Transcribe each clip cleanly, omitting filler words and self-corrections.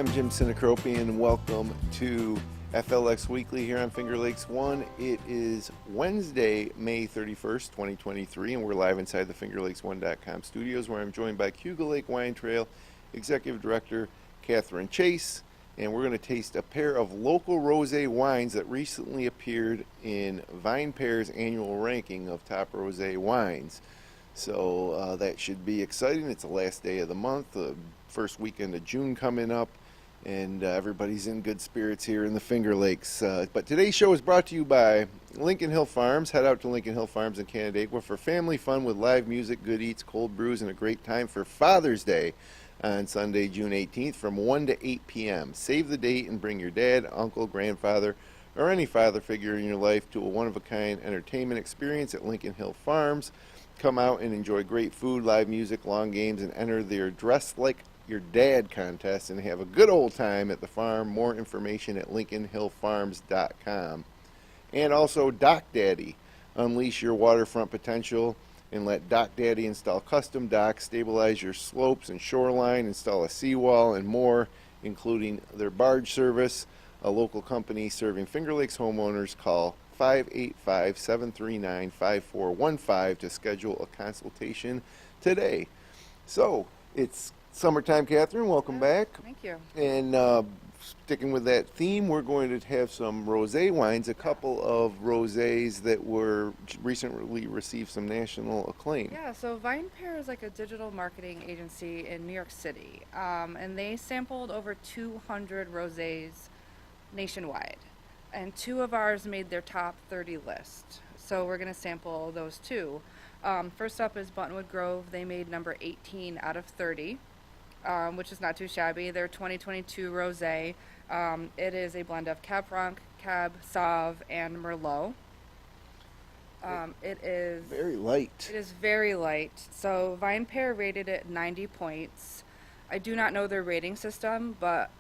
I'm Jim Sinicropi, and welcome to FLX Weekly here on Finger Lakes One. It is Wednesday, May 31st, 2023, and we're live inside the FingerLakes1.com studios, where I'm joined by Cayuga Lake Wine Trail Executive Director Katherine Chase, and we're going to taste a pair of local rosé wines that recently appeared in VinePair's annual ranking of top rosé wines. So that should be exciting. It's the last day of the month, the first weekend of June coming up, and everybody's in good spirits here in the Finger Lakes. But today's show is brought to you by Lincoln Hill Farms. Head out to Lincoln Hill Farms in Canandaigua for family fun with live music, good eats, cold brews, and a great time for Father's Day on Sunday, June 18th from 1 to 8 p.m. Save the date and bring your dad, uncle, grandfather, or any father figure in your life to a one-of-a-kind entertainment experience at Lincoln Hill Farms. Come out and enjoy great food, live music, long games, and enter their Dress Like Your Dad contest and have a good old time at the farm. More information at lincolnhillfarms.com. And also Dock Daddy. Unleash your waterfront potential and let Dock Daddy install custom docks, stabilize your slopes and shoreline, install a seawall, and more, including their barge service. A local company serving Finger Lakes homeowners. Call 585-739-5415 to schedule a consultation today. So it's summertime, Katherine. Welcome back. Thank you. And sticking with that theme, we're going to have some rosé wines, a couple of rosés that were recently received some national acclaim. Yeah, so VinePair is like a digital marketing agency in New York City, and they sampled over 200 rosés nationwide. And two of ours made their top 30 list. So we're going to sample those two. First up is Buttonwood Grove. They made number 18 out of 30, which is not too shabby. Their 2022 rosé. It is a blend of Cab Franc, Cab Sauv, and Merlot. It is very light. It is very light. So VinePair rated it 90 points. I do not know their rating system, but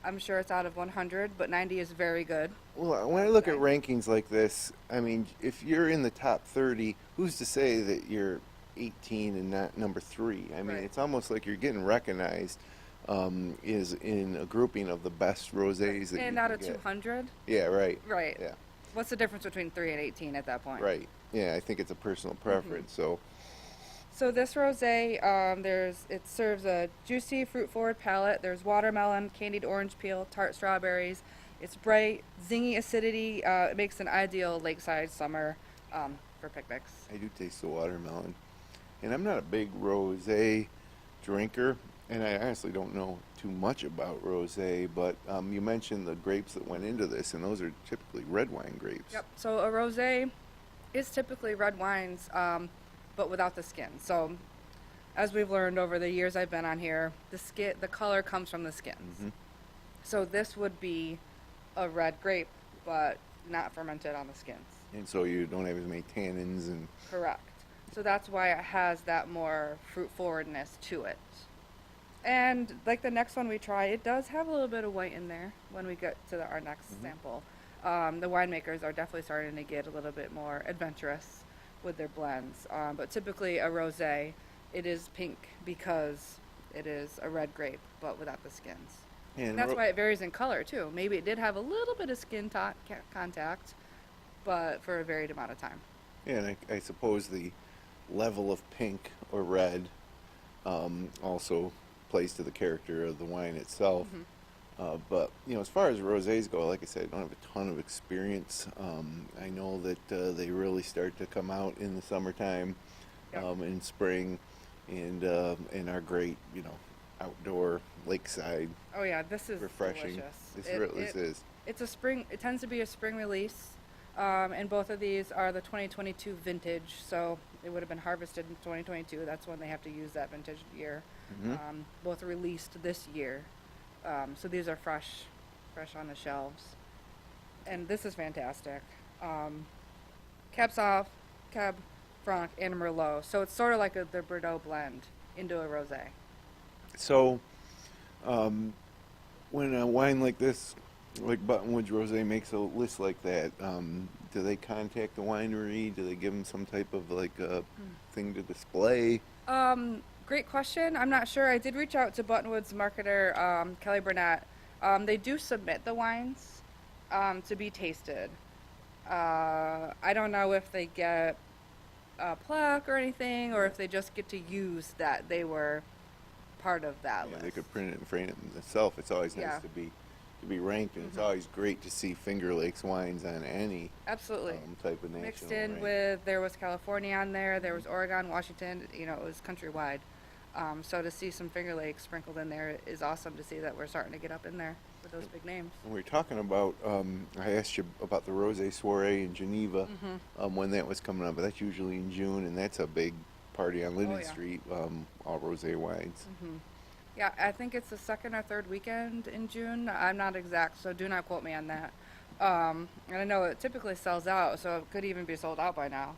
I'm sure it's out of 100, but 90 is very good. Well, when I look at rankings like this, I mean, if you're in the top 30, who's to say that you're 18 and not number 3? I mean, It's almost like you're getting recognized is in a grouping of the best rosés that and you out can of get. 200? Yeah, right. Right. Yeah. What's the difference between 3 and 18 at that point? Right. Yeah, I think it's a personal preference. So this rosé, it serves a juicy, fruit-forward palate. There's watermelon, candied orange peel, tart strawberries. It's bright, zingy acidity. It makes an ideal lakeside summer for picnics. I do taste the watermelon. And I'm not a big rosé drinker, and I honestly don't know too much about rosé, but you mentioned the grapes that went into this, and those are typically red wine grapes. Yep. So a rosé is typically red wines, but without the skin. So as we've learned over the years I've been on here, the color comes from the skins. Mm-hmm. So this would be a red grape, but not fermented on the skins. And so you don't have as many tannins and... Correct. So that's why it has that more fruit forwardness to it. And like the next one we try, it does have a little bit of white in there when we get to our next sample. The winemakers are definitely starting to get a little bit more adventurous with their blends. But typically a rosé, it is pink because it is a red grape, but without the skins. And that's why it varies in color too. Maybe it did have a little bit of skin contact, but for a varied amount of time. Yeah, and I suppose the level of pink or red also plays to the character of the wine itself. Mm-hmm. But, you know, as far as rosés go, like I said, I don't have a ton of experience. I know that they really start to come out in the summertime, in spring, and are great, you know, outdoor, lakeside. Oh yeah, this is refreshing. Delicious. This is. It's a spring. It tends to be a spring release, and both of these are the 2022 vintage. So it would have been harvested in 2022. That's when they have to use that vintage year. Mm-hmm. Both released this year, so these are fresh on the shelves, and this is fantastic. Cab Sauv, Cab Franc, and Merlot. So it's sort of like the Bordeaux blend into a rosé. So, when a wine like this, like Buttonwood Rosé, makes a list like that, do they contact the winery? Do they give them some type of like thing to display? Great question. I'm not sure. I did reach out to Buttonwood's marketer, Kelly Burnett, They do submit the wines to be tasted. I don't know if they get a plaque or anything, or if they just get to use that they were part of that Yeah, list. they could print it and frame it themselves. It's always nice Yeah. to be ranked, and it's always great to see Finger Lakes wines on any Absolutely. type of national Mixed in rank. with, there was California on there was Oregon, Washington, you know, it was countrywide. So to see some Finger Lakes sprinkled in there is awesome, to see that we're starting to get up in there with those big names. And we were talking about, I asked you about the Rosé soiree in Geneva, when that was coming up, but that's usually in June, and that's a big party on Linden yeah. Street, all rosé wines. Yeah, I think it's the second or third weekend in June. I'm not exact, so do not quote me on that. And I know it typically sells out, so it could even be sold out by now.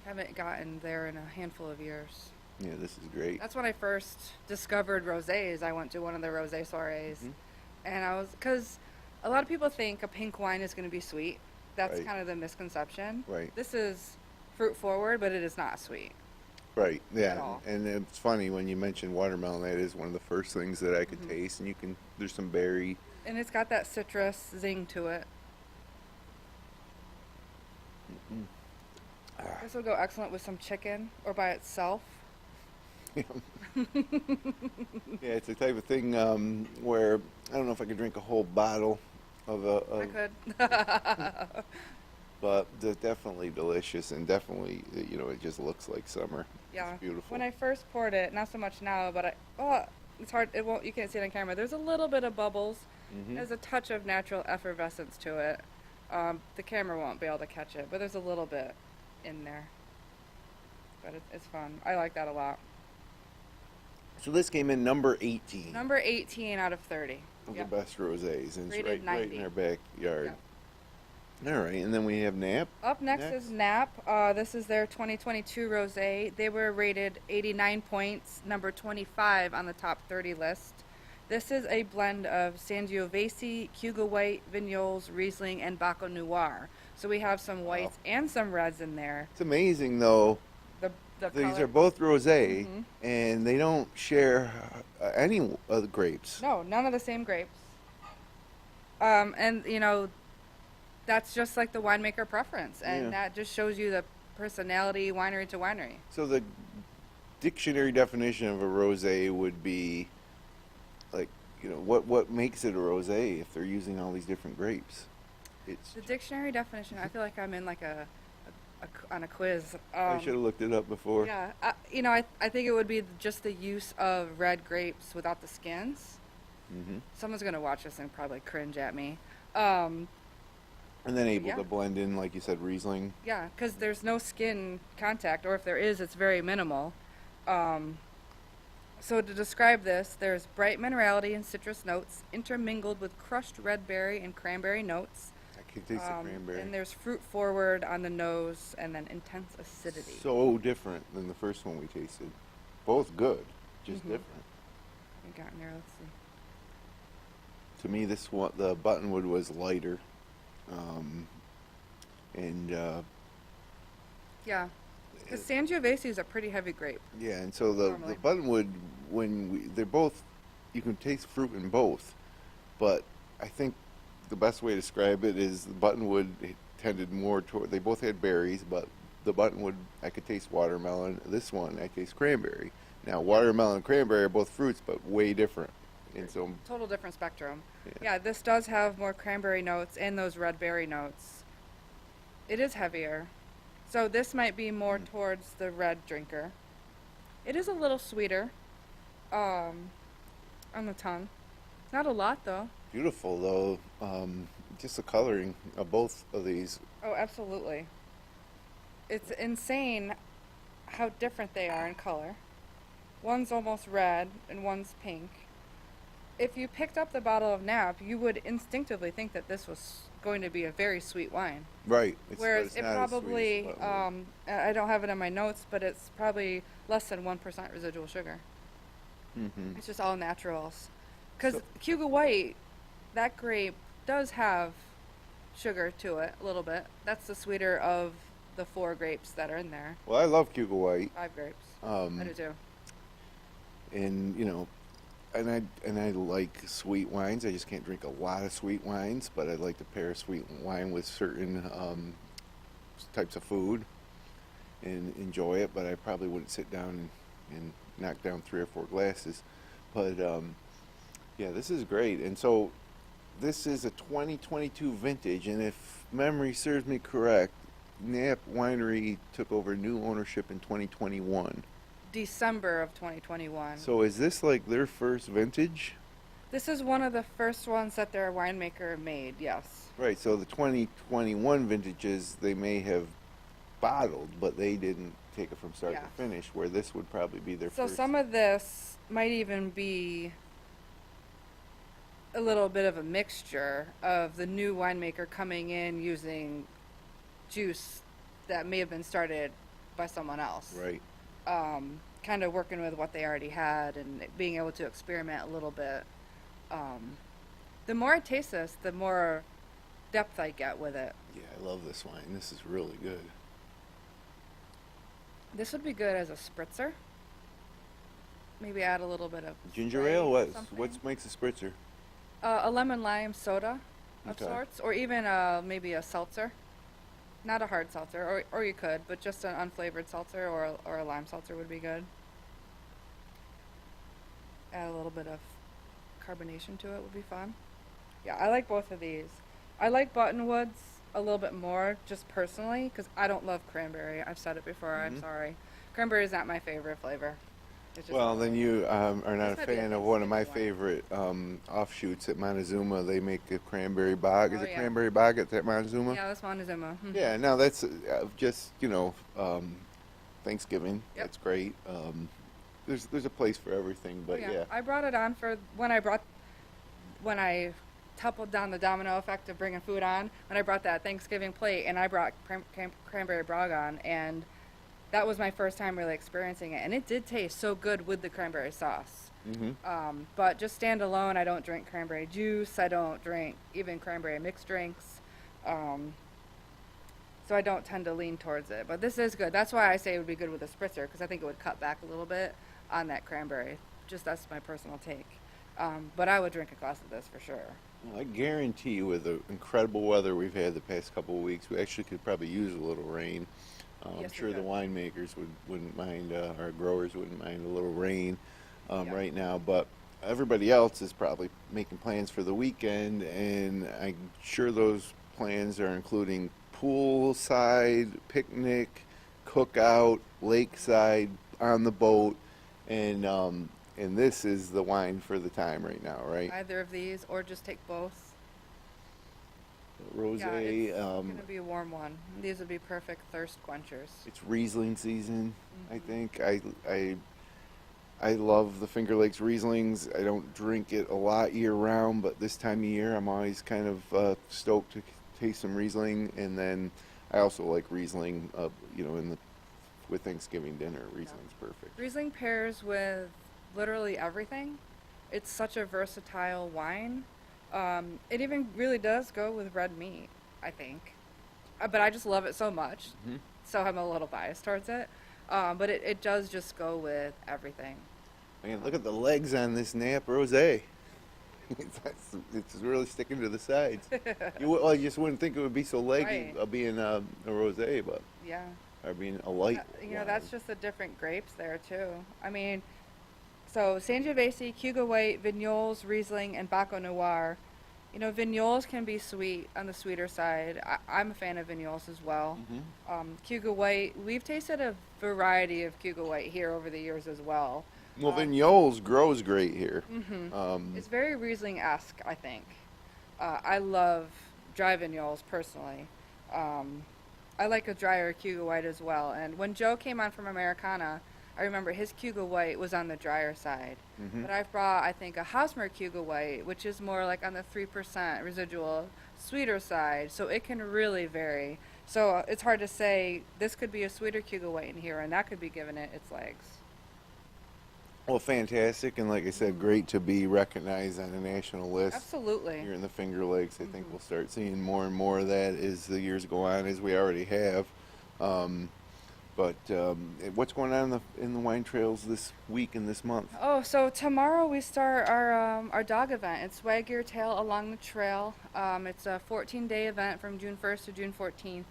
Haven't gotten there in a handful of years. Yeah, this is great. That's when I first discovered rosés. I went to one of the rosé soirees, and because a lot of people think a pink wine is going to be sweet. That's Right. kind of the misconception. Right. This is fruit forward, but it is not sweet. Right, At yeah, all. and it's funny when you mentioned watermelon. That is one of the first things that I could taste, and there's some berry. And it's got that citrus zing to it. This will go excellent with some chicken or by itself. Yeah, it's the type of thing where I don't know if I could drink a whole bottle of I could. but they're definitely delicious, and definitely, it just looks like summer. Yeah. It's beautiful. When I first poured it, not so much now, but it's hard. You can't see it on camera. There's a little bit of bubbles. There's a touch of natural effervescence to it. The camera won't be able to catch it, but there's a little bit in there. But it's fun. I like that a lot. So this came in number 18 Number 18 out of 30. of Yep. the best rosés, and it's Rated right 90. in our backyard. All right, and then we have Knapp. Up next is Knapp. This is their 2022 rosé. They were rated 89 points, number 25 on the top 30 list. This is a blend of Sangiovese, Cayuga White, Vignoles, Riesling, and Baco Noir. So we have some whites and some reds in there. It's amazing, though. The These color- are both rosé, and they don't share any of the grapes. No, none of the same grapes. And that's just like the winemaker preference, and that just shows you the personality winery to winery. So the dictionary definition of a rosé would be, like, what makes it a rosé if they're using all these different grapes? It's. The dictionary definition, I feel like I'm in like on a quiz. I should have looked it up before. Yeah, I think it would be just the use of red grapes without the skins. Someone's gonna watch this and probably cringe at me. And then able Yeah. to blend in, like you said, Riesling. Yeah, because there's no skin contact, or if there is, it's very minimal. So to describe this, there's bright minerality and citrus notes intermingled with crushed red berry and cranberry notes. I can taste the cranberry. And there's fruit forward on the nose, and then intense acidity. So different than the first one we tasted. Both good, just different. We got in there, let's see. To me, this one, the Buttonwood, was lighter, Yeah, because Sangiovese is a pretty heavy grape. yeah, and so the Normally. Buttonwood, they're both, you can taste fruit in both, but I think the best way to describe it is the Buttonwood tended more toward, they both had berries, but the Buttonwood, I could taste watermelon. This one, I taste cranberry. Now, watermelon and cranberry are both fruits, but way different. And so, Total different spectrum. Yeah. Yeah, this does have more cranberry notes and those red berry notes. It is heavier. So this might be more towards the red drinker. It is a little sweeter on the tongue. Not a lot, though. beautiful, though. Just the coloring of both of these. Oh, absolutely. It's insane how different they are in color. One's almost red and one's pink. If you picked up the bottle of Knapp, you would instinctively think that this was going to be a very sweet wine. Right. Whereas it's it not as sweet probably, as Buttonwood. I don't have it in my notes, but it's probably less than 1% residual sugar. Mhm. It's just all naturals. Because So- Cayuga White, that grape does have sugar to it a little bit. That's the sweeter of the 4 grapes that are in there. Well, I love Cayuga White. 5 grapes. Um, I do too. And, I like sweet wines. I just can't drink a lot of sweet wines, but I'd like to pair sweet wine with certain types of food and enjoy it. But I probably wouldn't sit down and knock down 3 or 4 glasses. But yeah, this is great. And so this is a 2022 vintage, and if memory serves me correct, Knapp Winery took over new ownership in 2021. December of 2021. So is this like their first vintage? This is one of the first ones that their winemaker made, yes. Right, so the 2021 vintages they may have bottled, but they didn't take it from start Yeah. to finish, where this would probably be their So first. some of this might even be a little bit of a mixture of the new winemaker coming in using juice that may have been started by someone else. Right. Kind of working with what they already had and being able to experiment a little bit. The more I taste this, the more depth I get with it. Yeah, I love this wine. This is really good. This would be good as a spritzer. Maybe add a little bit of Ginger Sprite ale? or What something. makes a spritzer? A lemon lime soda of Okay. sorts, or even maybe a seltzer. Not a hard seltzer, or you could, but just an unflavored seltzer or a lime seltzer would be good. Add a little bit of carbonation to it would be fun. Yeah, I like both of these. I like Buttonwoods a little bit more, just personally, because I don't love cranberry. I've said it before. I'm sorry. Cranberry is not my favorite flavor. It's just Well, not then really- you are not a This might be a fan of one of my Thanksgiving favorite offshoots at Montezuma. They make a cranberry bog. Is Oh, it yeah. cranberry bog at Montezuma? Yeah, this one is Emma. Yeah, no, that's just, Thanksgiving. Yep. That's great. There's a place for everything, but yeah. I brought it on for when I toppled down the domino effect of bringing food on, when I brought that Thanksgiving plate, and I brought cranberry bog on, and that was my first time really experiencing it, and it did taste so good with the cranberry sauce. But just standalone, I don't drink cranberry juice. I don't drink even cranberry mixed drinks. So I don't tend to lean towards it. But this is good. That's why I say it would be good with a spritzer, because I think it would cut back a little bit on that cranberry. Just that's my personal take. But I would drink a glass of this for sure. Well, I guarantee you, with the incredible weather we've had the past couple of weeks, we actually could probably use a little rain. I'm Yes, we sure the could. winemakers wouldn't mind, our growers wouldn't mind a little rain Yeah. right now. But everybody else is probably making plans for the weekend, and I'm sure those plans are including poolside, picnic, cookout, lakeside, on the boat, and this is the wine for the time right now, right? Either of these, or just take both. Rosé. Yeah, it's gonna be a warm one. These would be perfect thirst quenchers. It's Riesling season, I think. I love the Finger Lakes Rieslings. I don't drink it a lot year round, but this time of year I'm always kind of stoked to taste some Riesling. And then I also like Riesling, with Thanksgiving dinner. Riesling's perfect. Riesling pairs with literally everything. It's such a versatile wine. It even really does go with red meat, I think. But I just love it so much, so I'm a little biased towards it. But it does just go with everything. Man, look at the legs on this Knapp Rosé. It's really sticking to the sides. You just wouldn't think it would be so leggy, Right. being a rosé, but Yeah. or being a light. That's wine. just the different grapes there, too. I mean, so Sangiovese, Cayuga White, Vignoles, Riesling, and Baco Noir. Vignoles can be sweet on the sweeter side. I'm a fan of Vignoles as well. Cayuga White, we've tasted a variety of Cayuga White here over the years as well. Well, Vignoles grows great here. It's very Riesling-esque, I think. I love dry Vignoles personally. I like a drier Cayuga White as well. And when Joe came on from Americana, I remember his Cayuga White was on the drier side. But I've brought, I think, a Hosmer Cayuga White, which is more like on the 3% residual sweeter side. So it can really vary. So it's hard to say this could be a sweeter Cayuga White in here, and that could be giving it its legs. Well, fantastic, and like I said, great to be recognized on a national list Absolutely. here in the Finger Lakes. I think we'll start seeing more and more of that as the years go on, as we already have. But what's going on in the wine trails this week and this month? Oh, so tomorrow we start our dog event. It's Wag Your Tail Along the Trail. It's a 14-day event from June 1st to June 14th.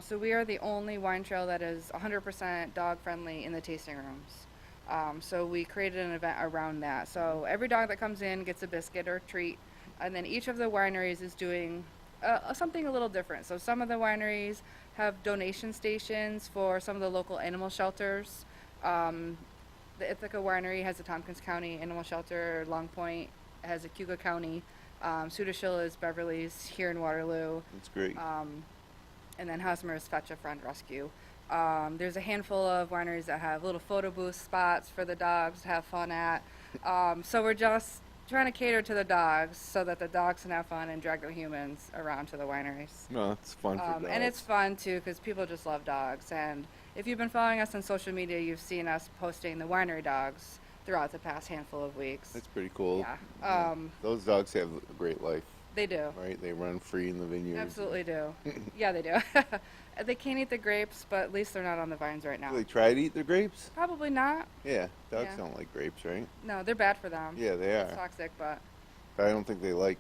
So we are the only wine trail that is 100% dog friendly in the tasting rooms. So we created an event around that. So every dog that comes in gets a biscuit or a treat, and then each of the wineries is doing something a little different. So some of the wineries have donation stations for some of the local animal shelters. The Ithaca Winery has a Tompkins County Animal Shelter. Long Point has a Cayuga County. Sudashill is Beverly's here in Waterloo. That's great. And then Hosmer is Fetch a Friend Rescue. There's a handful of wineries that have little photo booth spots for the dogs to have fun at. So we're just trying to cater to the dogs so that the dogs can have fun and drag the humans around to the wineries. No, it's fun for dogs. And it's fun too because people just love dogs. And if you've been following us on social media, you've seen us posting the winery dogs throughout the past handful of weeks. That's pretty cool. Yeah. Those dogs have a great life. They do. Right? They run free in the vineyards. Absolutely do. Yeah, they do. They can't eat the grapes, but at least they're not on the vines right now. Do they try to eat the grapes? Probably not. Yeah, dogs Yeah. don't like grapes, right? No, they're bad for them. Yeah, they It's are. toxic, but But I don't think they like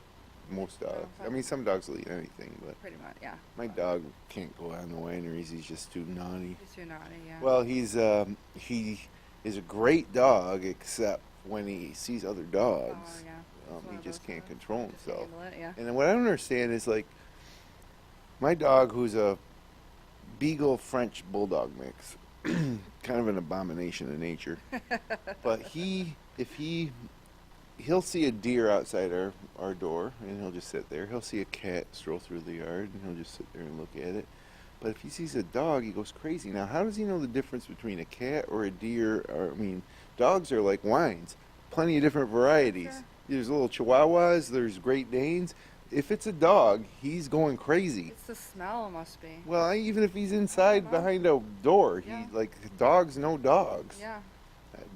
most dogs. No, I mean, some dogs will eat anything, but pretty much, yeah. my dog can't go on the wineries. He's just too naughty. He's too naughty, yeah. Well, he is a great dog, except when he sees other dogs. Oh, yeah. It's one He of just those can't dogs. control Just himself. handle it, yeah. And then what I don't understand is, like, my dog, who's a Beagle French Bulldog mix, kind of an abomination of nature. But he'll see a deer outside our door, and he'll just sit there. He'll see a cat stroll through the yard, and he'll just sit there and look at it. But if he sees a dog, he goes crazy. Now, how does he know the difference between a cat or a deer? Or, I mean, dogs are like wines. Plenty of different varieties. Sure. There's little Chihuahuas. There's Great Danes. If it's a dog, he's going crazy. It's the smell, must be. Well, even if he's inside know. behind a door, Yeah. dogs know dogs. Yeah.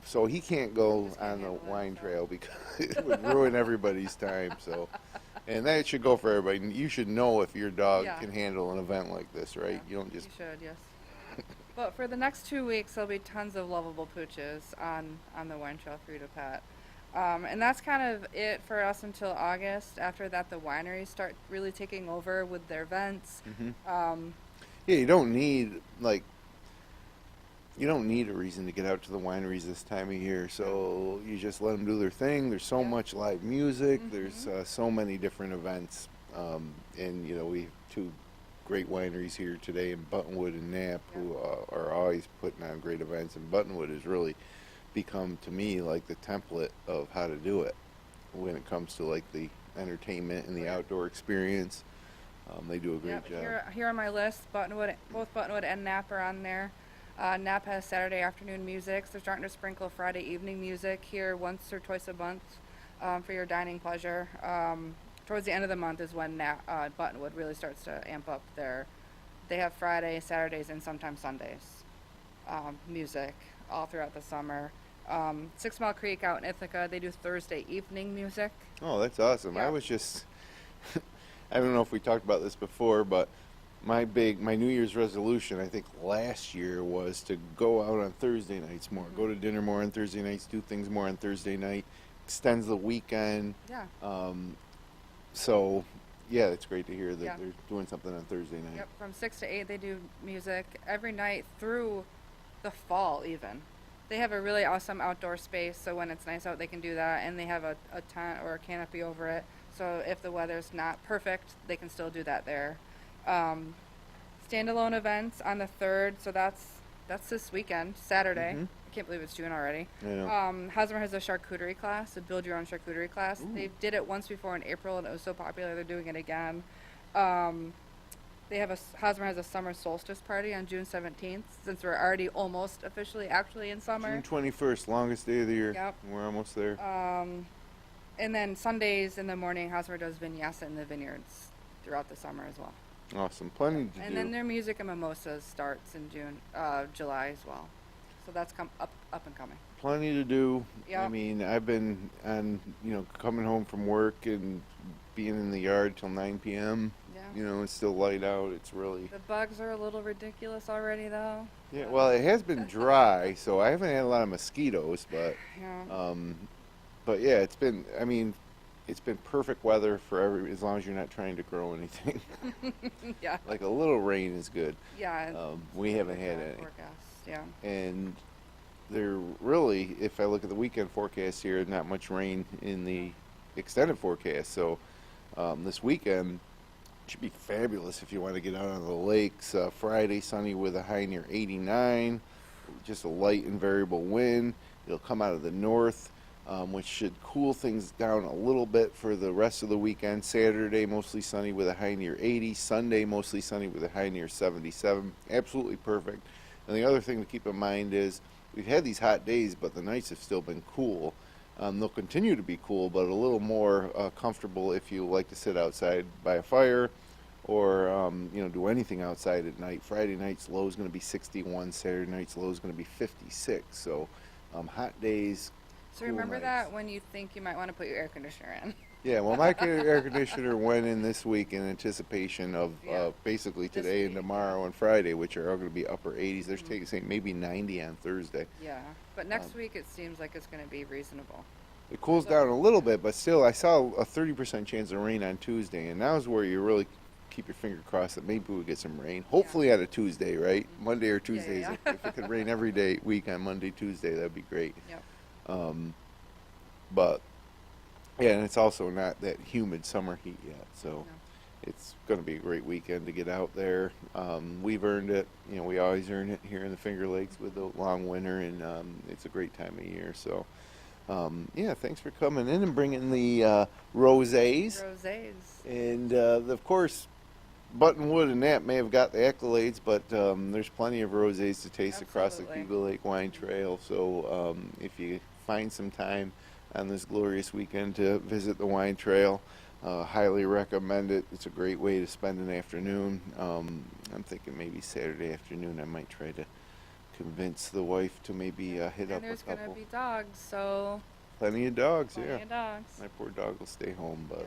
So he can't go Just can't on the handle it, wine so. trail because it would ruin everybody's time. So, and that should go for everybody. You should know if your dog Yeah. can handle an event like this, right? Yeah, You don't just. You should, yes. But for the next 2 weeks, there'll be tons of lovable pooches on the wine trail for you to pet. And that's kind of it for us until August. After that, the wineries start really taking over with their events. Yeah, you don't need a reason to get out to the wineries this time of year. So you just let them do their thing. There's so Yeah. much live music. There's so many different events. And we have two great wineries here today in Buttonwood and Knapp who are always putting on great events. And Buttonwood has really become, to me, like the template of how to do it when it comes to like the entertainment and the outdoor experience. They do a great job. Here on my list, both Buttonwood and Knapp are on there. Knapp has Saturday afternoon music. They're starting to sprinkle Friday evening music here once or twice a month for your dining pleasure. Towards the end of the month is when Buttonwood really starts to amp up they have Fridays, Saturdays, and sometimes Sundays music all throughout the summer. 6 Mile Creek out in Ithaca, they do Thursday evening music. Oh, that's awesome. Yeah. I was just, I don't know if we talked about this before, but my New Year's resolution, I think last year, was to go out on Thursday nights more, go to dinner more on Thursday nights, do things more on Thursday night, extends the weekend. Yeah. So, yeah, it's great to hear that Yeah. they're doing something on Thursday night. Yep, from 6 to 8 they do music every night through the fall even. They have a really awesome outdoor space, so when it's nice out they can do that, and they have a tent or a canopy over it, so if the weather's not perfect, they can still do that there. Standalone events on the 3rd, so that's this weekend, Saturday. I can't believe it's June already. I know. Hosmer has a charcuterie class, a build your own charcuterie class. Ooh. They did it once before in April and it was so popular they're doing it again. Hosmer has a summer solstice party on June 17th, since we're already almost officially actually in summer. June 21st, longest day of the year. Yep. We're almost there. And then Sundays in the morning, Hosmer does vinyasa in the vineyards throughout the summer as well. Awesome. Plenty to And do. then their music and mimosas starts in July as well. So that's up and coming. Plenty to do. Yep. I mean, I've been coming home from work and being in the yard till 9 p.m. Yeah. You know, it's still light out. It's really... The bugs are a little ridiculous already, though. Yeah, well, it has been dry, so I haven't had a lot of mosquitoes, but... Yeah. But yeah, it's been, I mean, it's been perfect weather for as long as you're not trying to grow anything. Yeah. Like a little rain is good. Yeah. We haven't had any. Forecast. Yeah. And there really, if I look at the weekend forecast here, not much rain in the extended forecast. So this weekend should be fabulous if you want to get out on the lakes. Friday, sunny with a high near 89. Just a light and variable wind. It'll come out of the north. Which should cool things down a little bit for the rest of the weekend. Saturday, mostly sunny with a high near 80. Sunday, mostly sunny with a high near 77. Absolutely perfect. And the other thing to keep in mind is we've had these hot days, but the nights have still been cool. They'll continue to be cool, but a little more comfortable if you like to sit outside by a fire or do anything outside at night. Friday night's low is going to be 61. Saturday night's low is going to be 56. So hot days. So remember that when you think you might want to put your air conditioner in. Yeah, well, my air conditioner went in this week in anticipation of basically today and tomorrow and Friday, which are all going to be upper 80s. They're saying maybe 90 on Thursday. Yeah, but next week it seems like it's going to be reasonable. It cools down a little bit, but still, I saw a 30% chance of rain on Tuesday, and that was where you really keep your finger crossed that maybe we get some rain. Hopefully on a Tuesday, right? Monday or Tuesdays. Yeah. If it could rain every week on Monday, Tuesday, that'd be great. Yep. But yeah, and it's also not that humid summer heat yet, so it's going to be a great weekend to get out there. We've earned it. You know, we always earn it here in the Finger Lakes with the long winter, and it's a great time of year. So, yeah, thanks for coming in and bringing the rosés. Rosés. And of course, Buttonwood and Knapp may have got the accolades, but there's plenty of rosés to taste across the Cayuga Lake Wine Trail. So if you find some time on this glorious weekend to visit the wine trail, highly recommend it. It's a great way to spend an afternoon. I'm thinking maybe Saturday afternoon I might try to convince the wife to maybe hit up a couple. There's going to be dogs, so... Plenty of dogs, Plenty of dogs. My poor dog will stay home, but... Yeah.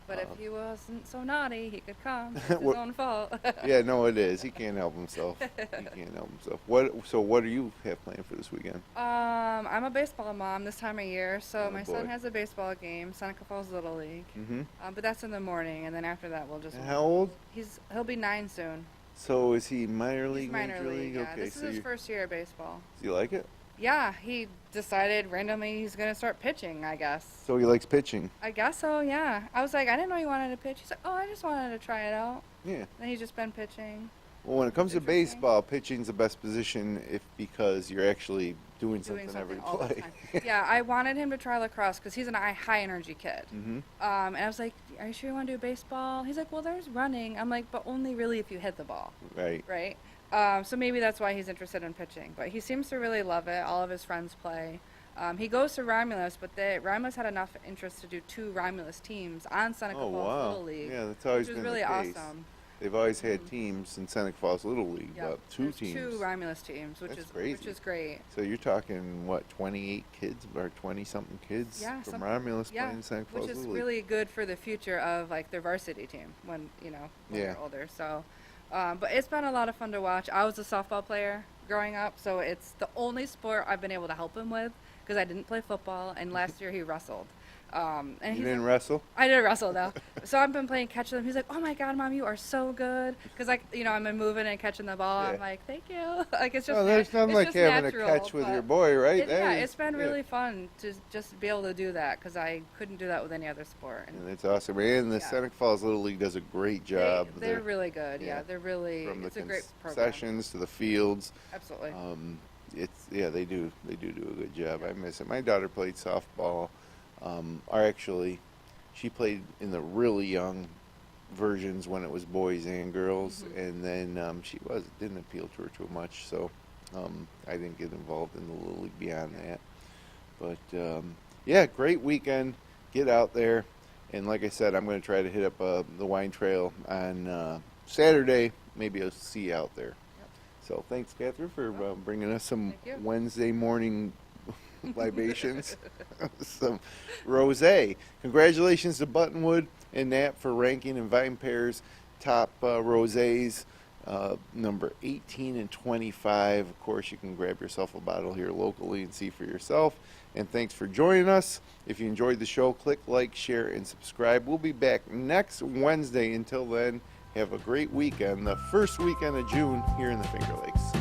But if he wasn't so naughty, he could come. It's his own fault. Yeah, no, it is. He can't help himself. He can't help himself. What do you have planned for this weekend? I'm a baseball mom this time of year, so my son boy. has a baseball game, Seneca Falls Little League. Mm-hmm. But that's in the morning, and then after that we'll just... And how old? He'll be 9 soon. So is he minor league, He's minor major league? Yeah. Okay, This is his first year of baseball. Does he like it? Yeah, he decided randomly he's going to start pitching, I guess. So he likes pitching? I guess so, yeah. I was like, I didn't know you wanted to pitch. He's like, oh, I just wanted to try it out. Yeah. Then he's just been pitching. Well, when it comes to baseball, pitching's the best position because you're actually doing something every all the play. time. Yeah, I wanted him to try lacrosse because he's a high energy kid. Mm-hmm. And I was like, are you sure you want to do baseball? He's like, well, there's running. I'm like, but only really if you hit the ball. Right. Right? So maybe that's why he's interested in pitching. But he seems to really love it. All of his friends play. He goes to Romulus, but Romulus had enough interest to do 2 Romulus teams on Seneca Falls Little League. Yeah, that's always been really the case. Awesome. They've always had teams in Seneca Falls Little League, but 2 There's teams. 2 Romulus teams, which is great. So you're talking, what, 28 kids or 20-something kids from Romulus playing Seneca Falls which is Little League? really good for the future of like their varsity team when they're older. So, but it's been a lot of fun to watch. I was a softball player growing up, so it's the only sport I've been able to help him with because I didn't play football, and last year he wrestled. And you didn't wrestle? I did wrestle though. So I've been playing catch with him. He's like, "Oh my God, Mom, you are so good!" Because I've been moving and catching the ball. Yeah. I'm like, "Thank you." Like it's just. Oh, there's nothing like having natural, a catch with your boy, right? It's been really fun to just be able to do that because I couldn't do that with any other sport. And it's awesome. And the Seneca Falls Little League does a great job. They're really good. Yeah, they're really. From it's the a great program. concessions to the fields. Absolutely. They do a good job. I miss it. My daughter played softball. She played in the really young versions when it was boys and girls, and then it didn't appeal to her too much, so I didn't get involved in the Little League beyond that. But great weekend. Get out there, and like I said, I'm going to try to hit up the wine trail on Saturday. Maybe I'll see you out there. So thanks, Katherine, for bringing us some Wednesday morning libations, some rosé. Congratulations to Buttonwood and Knapp for ranking in VinePair's top rosés, number 18 and 25. Of course, you can grab yourself a bottle here locally and see for yourself. And thanks for joining us. If you enjoyed the show, click like, share, and subscribe. We'll be back next Wednesday. Until then, have a great weekend, the first weekend of June here in the Finger Lakes.